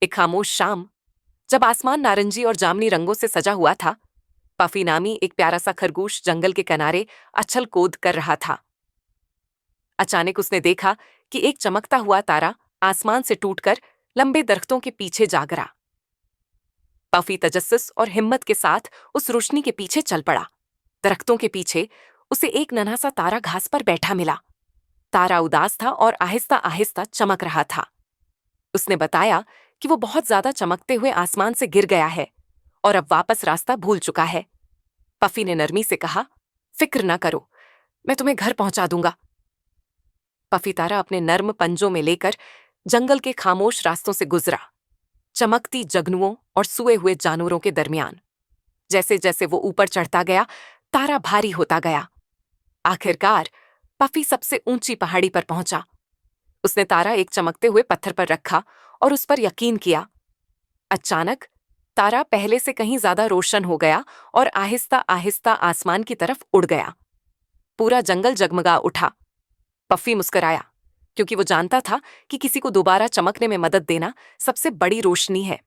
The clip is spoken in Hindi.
एक खामोश शाम, जब आसमान नारंगी और जामनी रंगों से सजा हुआ था, पफी नामी एक प्यारा सा खरगोश जंगल के किनारे अच्छल कूद कर रहा था। अचानक उसने देखा कि एक चमकता हुआ तारा आसमान से टूटकर लंबे दरख्तों के पीछे जा गिरा। पफी तजस्सुस और हिम्मत के साथ उस रोशनी के पीछे चल पड़ा। दरख्तों के पीछे उसे एक नन्हा सा तारा घास पर बैठा मिला। तारा उदास था और आहिस्ता आहिस्ता चमक रहा था। उसने बताया कि वो बहुत ज्यादा चमकते हुए आसमान से गिर गया है और अब वापस रास्ता भूल चुका है। पफी ने नरमी से कहा, फिक्र ना करो, मैं तुम्हें घर पहुंचा दूंगा। पफी तारा अपने नर्म पंजों में लेकर जंगल के खामोश रास्तों से गुजरा, चमकती जगनुओं और सुए हुए जानवरों के दरमियान। जैसे जैसे वो ऊपर चढ़ता गया, तारा भारी होता गया। आखिरकार पफी सबसे ऊंची पहाड़ी पर पहुंचा। उसने तारा एक चमकते हुए पत्थर पर रखा और उस पर यकीन किया। अचानक तारा पहले से कहीं ज्यादा रोशन हो गया और आहिस्ता आहिस्ता आसमान की तरफ उड़ गया। पूरा जंगल जगमगा उठा। पफी मुस्कुराया, क्योंकि वो जानता था कि किसी को दोबारा चमकने में मदद देना सबसे बड़ी रोशनी है।